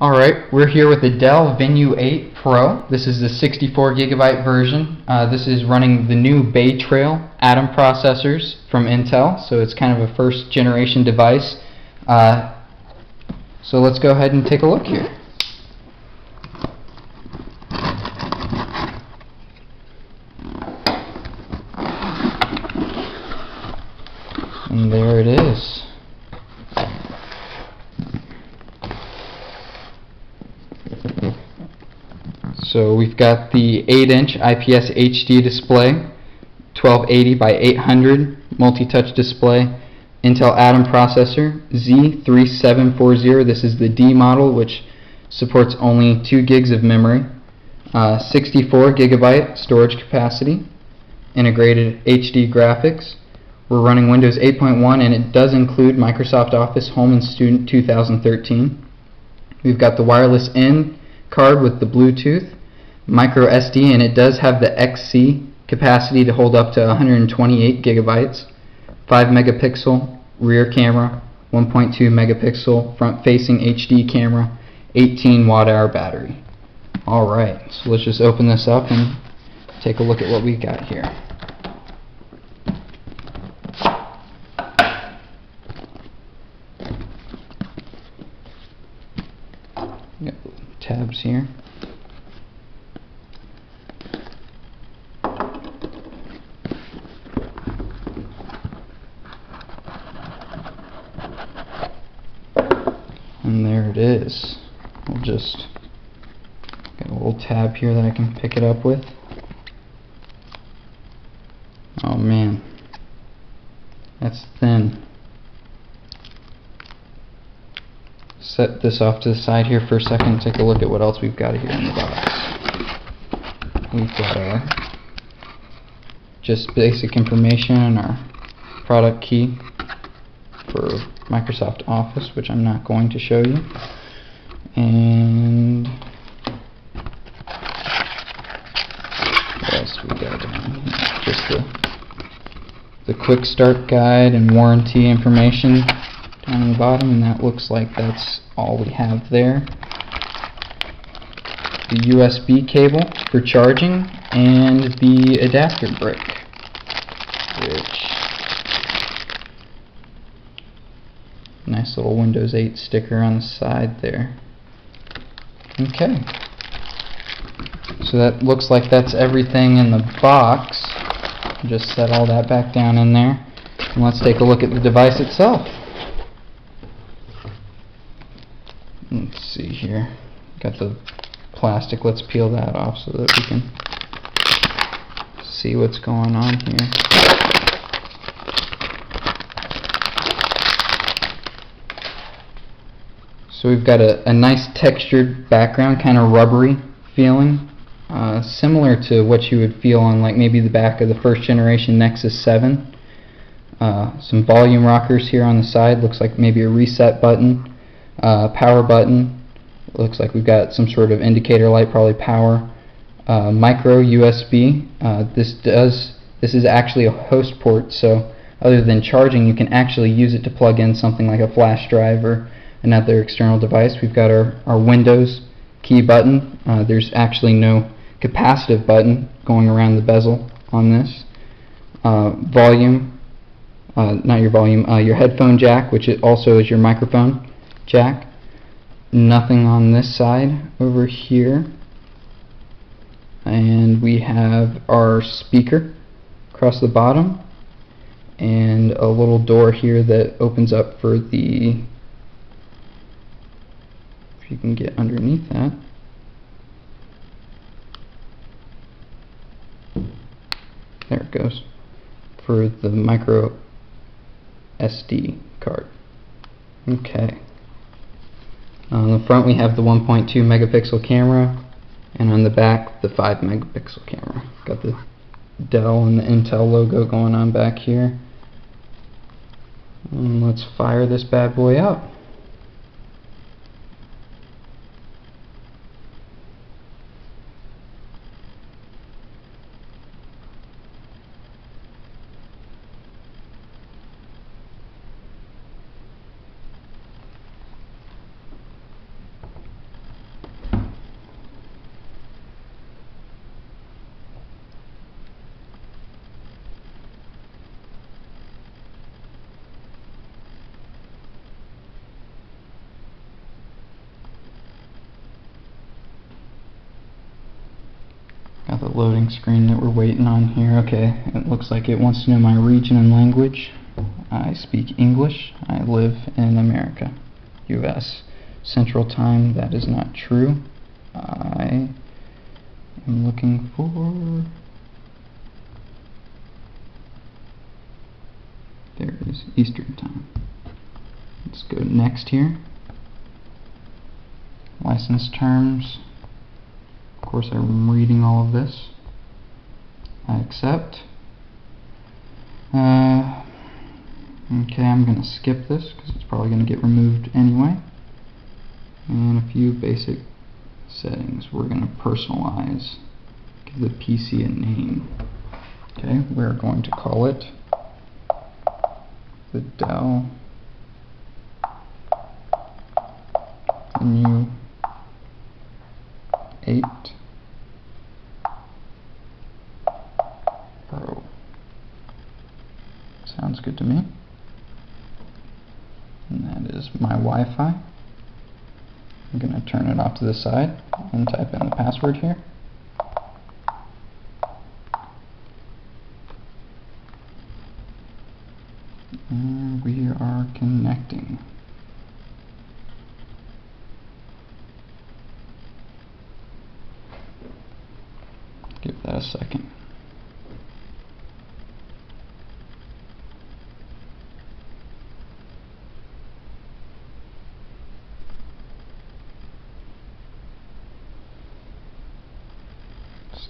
Alright, we're here with the Dell Venue 8 Pro. This is the 64GB version. This is running the new Bay Trail Atom processors from Intel, so it's kind of a first generation device. So let's go ahead and take a look here. And there it is. So we've got the 8-inch IPS HD display, 1280 by 800 multi-touch display, Intel Atom processor, Z3740. This is the D model, which supports only 2 gigs of memory, 64 gigabyte storage capacity, integrated HD graphics. We're running Windows 8.1, and it does include Microsoft Office Home and Student 2013. We've got the wireless in card with the Bluetooth, micro SD, and it does have the XC capacity to hold up to 128 gigabytes, 5 megapixel rear camera, 1.2 megapixel front facing HD camera, 18 watt-hour battery. Alright, so let's just open this up and take a look at what we got here. Got tabs here. And there it is. We'll just get a little tab here that I can pick it up with. Oh man, that's thin. Set this off to the side here for a second and take a look at what else we've got here in the box. We've got our just basic information and our product key for Microsoft Office, which I'm not going to show you. And what else do we got down here? Just the quick start guide and warranty information down on the bottom, and that looks like that's all we have there. The USB cable for charging and the adapter brick, which nice little Windows 8 sticker on the side there. Okay, so that looks like that's everything in the box. Just set all that back down in there, and let's take a look at the device itself. Let's see here. Got the plastic. Let's peel that off so that we can see what's going on here. So we've got a nice textured background, kind of rubbery feeling, similar to what you would feel on like maybe the back of the first generation Nexus 7. Some volume rockers here on the side. Looks like maybe a reset button. Power button. Looks like we've got some sort of indicator light, probably power. Micro USB. This is actually a host port, so other than charging, you can actually use it to plug in something like a flash drive or another external device. We've got our Windows key button. There's actually no capacitive button going around the bezel on this. Volume, not your volume, your headphone jack, which also is your microphone jack. Nothing on this side over here. And we have our speaker across the bottom and a little door here that opens up for the, if you can get underneath that. There it goes, for the micro SD card. Okay. On the front we have the 1.2 megapixel camera, and on the back the 5 megapixel camera. Got the Dell and the Intel logo going on back here. And let's fire this bad boy up. loading screen that we're waiting on here. Okay, it looks like it wants to know my region and language. I speak English. I live in America, US. Central Time, that is not true. I am looking for... There is Eastern Time. Let's go next here. License terms. Of course, I'm reading all of this. I accept. Okay, I'm going to skip this because it's probably going to get removed anyway. And a few basic settings. We're going to personalize. Give the PC a name. Okay, we're going to call it the Dell Venue 8 Pro. Sounds good to me. And that is my Wi-Fi. I'm going to turn it off to the side and type in the password here. And we are connecting. Give that a second.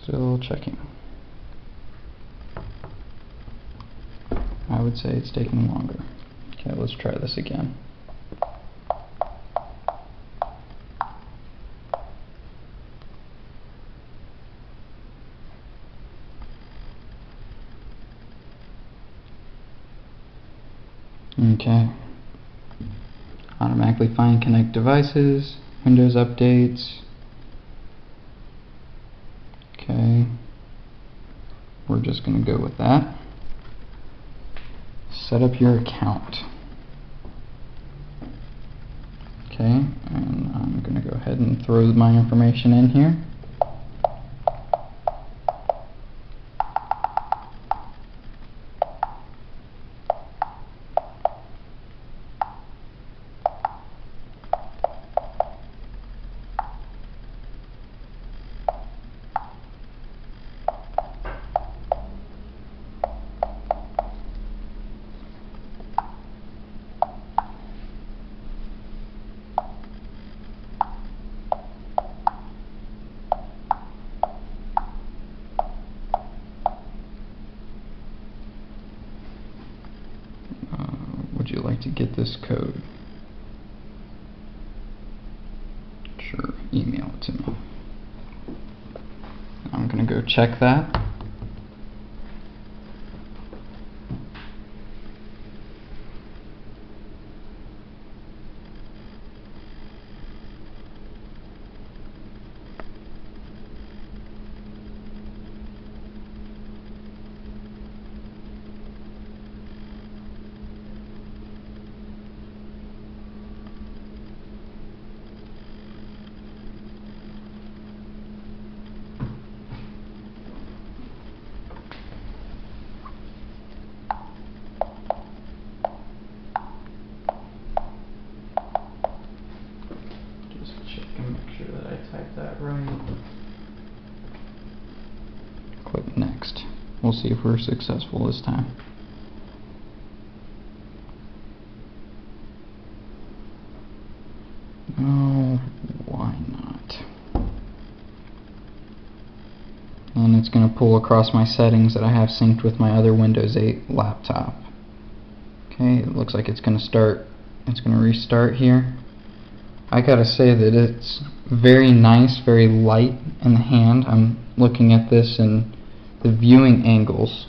Still checking. I would say it's taking longer. Okay, let's try this again. Okay. Automatically find connect devices, Windows updates. Okay. We're just going to go with that. Set up your account. Okay, and I'm going to go ahead and throw my information in here. Would you like to get this code? Sure, email it to me. I'm going to go check that. Right. Click next. We'll see if we're successful this time. Oh, why not? And it's going to pull across my settings that I have synced with my other Windows 8 laptop. Okay, it looks like it's going to start. It's going to restart here. I gotta say that it's very nice, very light in the hand. I'm looking at this and the viewing angles.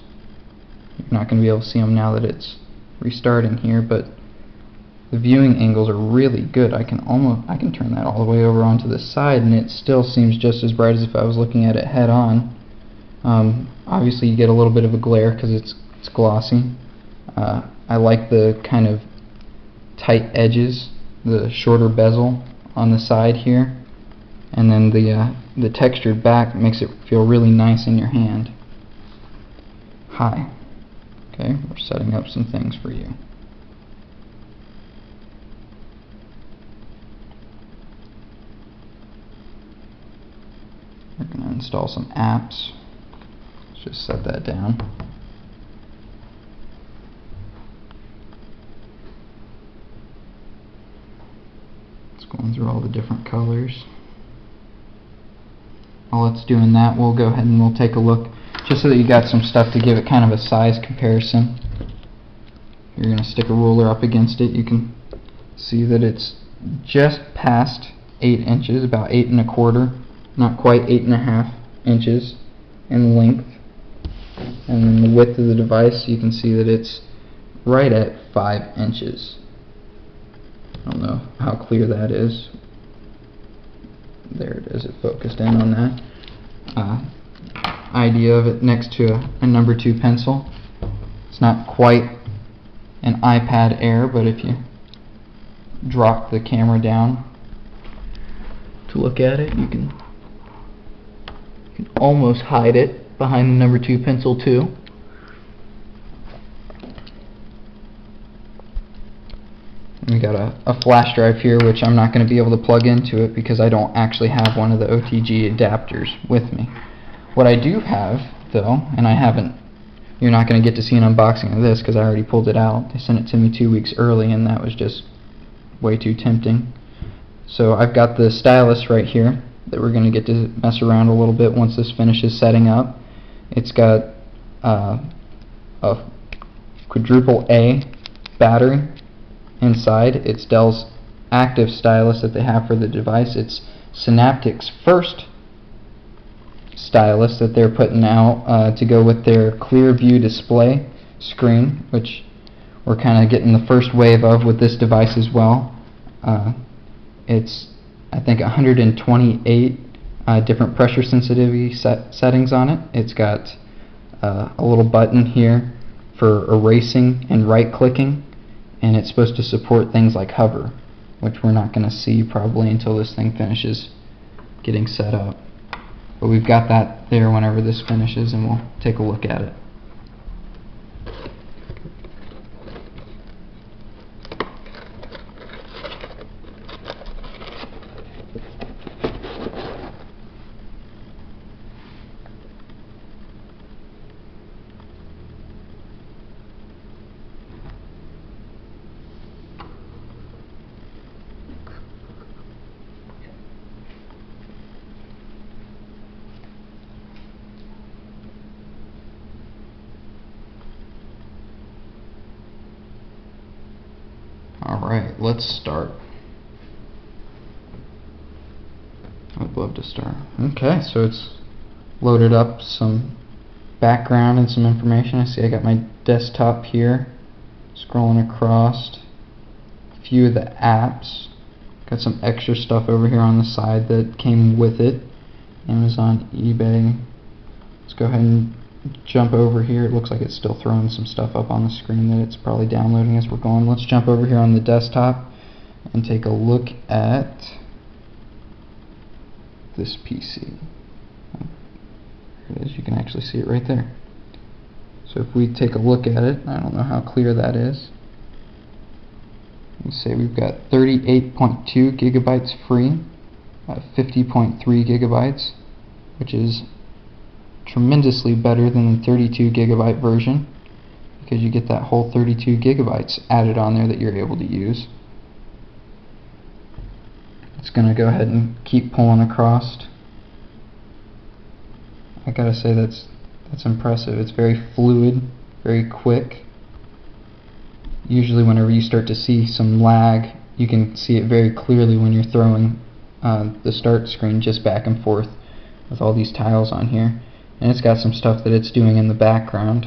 You're not going to be able to see them now that it's restarting here, but the viewing angles are really good. I can turn that all the way over onto the side and it still seems just as bright as if I was looking at it head on. Obviously you get a little bit of a glare because it's glossy. I like the kind of tight edges, the shorter bezel on the side here. and then the textured back makes it feel really nice in your hand. Hi. Okay, we're setting up some things for you. We're going to install some apps. Let's just set that down. It's going through all the different colors. While it's doing that, we'll go ahead and we'll take a look, just so that you got some stuff to give it kind of a size comparison. You're going to stick a ruler up against it. You can see that it's just past 8 inches, about 8 1/4, not quite 8 1/2 inches in length. And then the width of the device, you can see that it's right at 5 inches. I don't know how clear that is. There it is, it focused in on that. Idea of it next to a number 2 pencil. It's not quite an iPad Air, but if you drop the camera down to look at it, you can almost hide it behind the number 2 pencil too. We got a flash drive here, which I'm not going to be able to plug into it because I don't actually have one of the OTG adapters with me. What I do have, though, and you're not going to get to see an unboxing of this because I already pulled it out. They sent it to me 2 weeks early, and that was just way too tempting. So I've got the Stylus right here that we're going to get to mess around a little bit once this finishes setting up. It's got a quadruple A battery inside. It's Dell's active stylus that they have for the device. It's Synaptic's first stylus that they're putting out to go with their clear view display screen, which we're kind of getting the first wave of with this device as well. It's, I think, 128 different pressure sensitivity settings on it. It's got a little button here for erasing and right clicking, and it's supposed to support things like hover, which we're not going to see probably until this thing finishes getting set up. But we've got that there whenever this finishes, and we'll take a look at it. Alright, let's start. I'd love to start. Okay, so it's loaded up some background and some information. I see I got my desktop here, scrolling across a few of the apps. Got some extra stuff over here on the side that came with it. Amazon, eBay. Let's go ahead and jump over here. It looks like it's still throwing some stuff up on the screen that it's probably downloading as we're going. Let's jump over here on the desktop and take a look at this PC. There it is. You can actually see it right there. So if we take a look at it, I don't know how clear that is. Let's say we've got 38.2 gigabytes free, 50.3 gigabytes, which is tremendously better than the 32 gigabyte version, because you get that whole 32 gigabytes added on there that you're able to use. It's going to go ahead and keep pulling across. I gotta say that's impressive. It's very fluid, very quick. Usually whenever you start to see some lag, you can see it very clearly when you're throwing the start screen just back and forth with all these tiles on here. And it's got some stuff that it's doing in the background.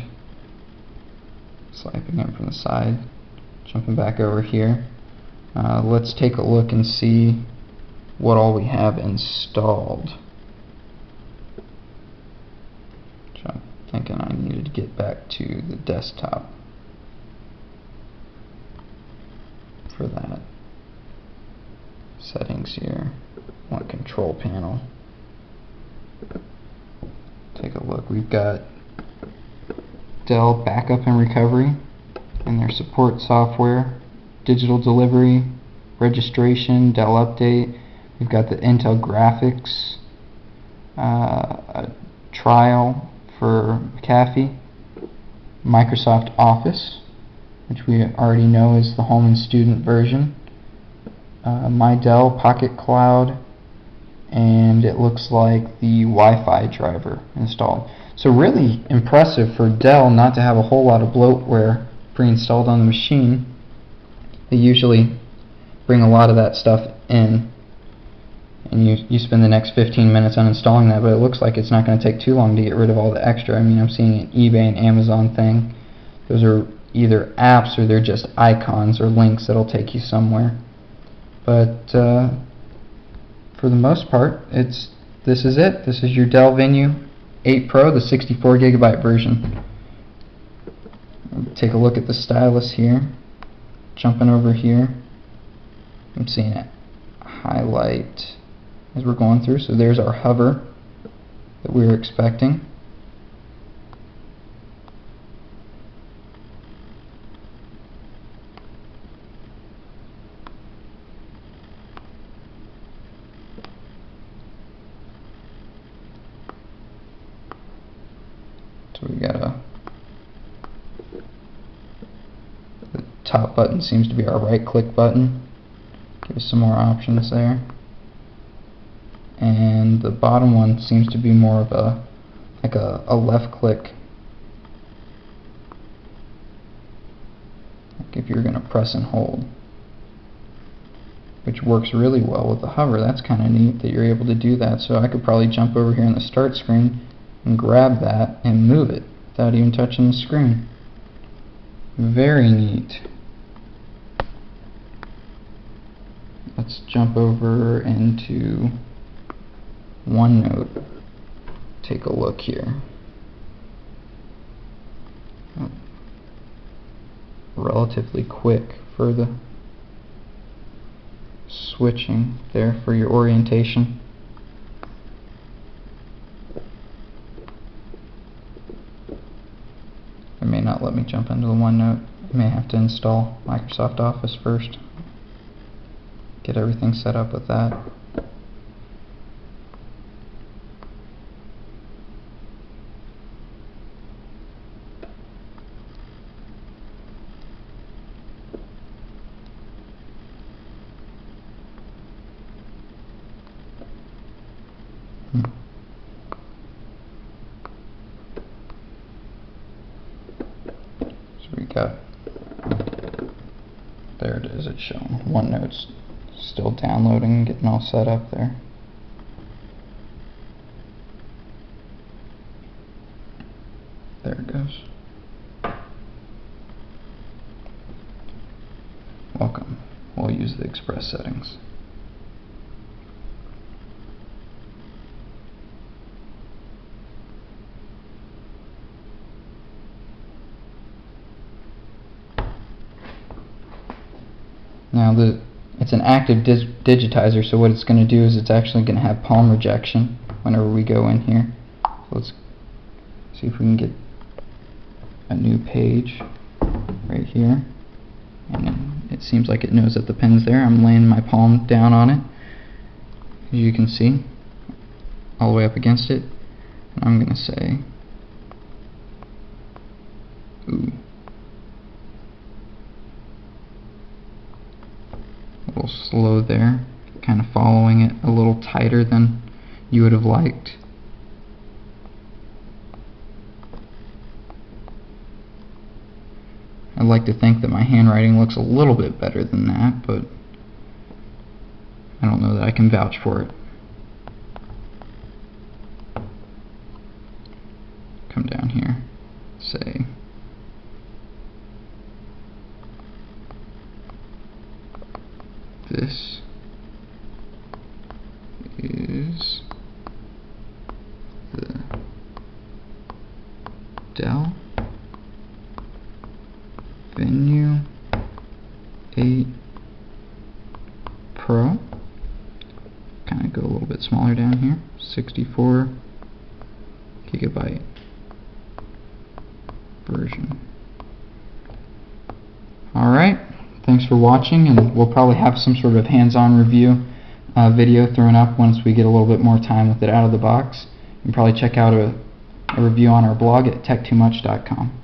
Swiping in from the side, jumping back over here. Let's take a look and see what all we have installed. Which I'm thinking I needed to get back to the desktop for that. Settings here. Want control panel. Take a look. We've got Dell Backup and Recovery and their support software, digital delivery, registration, Dell Update. We've got the Intel Graphics a trial for McAfee, Microsoft Office, which we already know is the home and student version, My Dell Pocket Cloud, and it looks like the Wi-Fi driver installed. So really impressive for Dell not to have a whole lot of bloatware pre-installed on the machine. They usually bring a lot of that stuff in, and you spend the next 15 minutes uninstalling that, but it looks like it's not going to take too long to get rid of all the extra. I mean, I'm seeing an eBay and Amazon thing. Those are either apps or they're just icons or links that'll take you somewhere. But for the most part, this is it. This is your Dell Venue 8 Pro, the 64GB version. Take a look at the stylus here. Jumping over here, I'm seeing it highlight as we're going through. So there's our hover that we were expecting. So we got the top button seems to be our right click button. Give us some more options there. And the bottom one seems to be more of a left click. Like if you're going to press and hold, which works really well with the hover. That's kind of neat that you're able to do that. So I could probably jump over here on the start screen and grab that and move it without even touching the screen. Very neat. Let's jump over into Onenote. Take a look here. Relatively quick for the switching there for your orientation. It may not let me jump into the Onenote. I may have to install Microsoft Office first. Get everything set up with that. So we got, there it is, it's showing. Onenote's still downloading, getting all set up there. There it goes. Welcome. We'll use the Express settings. Now it's an active digitizer, so what it's going to do is it's actually going to have palm rejection whenever we go in here. So let's see if we can get a new page right here. And it seems like it knows that the pen's there. I'm laying my palm down on it, as you can see, all the way up against it. And I'm going to say, ooh. A little slow there, kind of following it a little tighter than you would have liked. I'd like to think that my handwriting looks a little bit better than that, but I don't know that I can vouch for it. Come down here, say this is the Dell Venue 8 Pro. Kind of go a little bit smaller down here. 64 gigabyte version. Alright, thanks for watching, and we'll probably have some sort of hands-on review video thrown up once we get a little bit more time with it out of the box. You can probably check out a review on our blog at tech2much.com.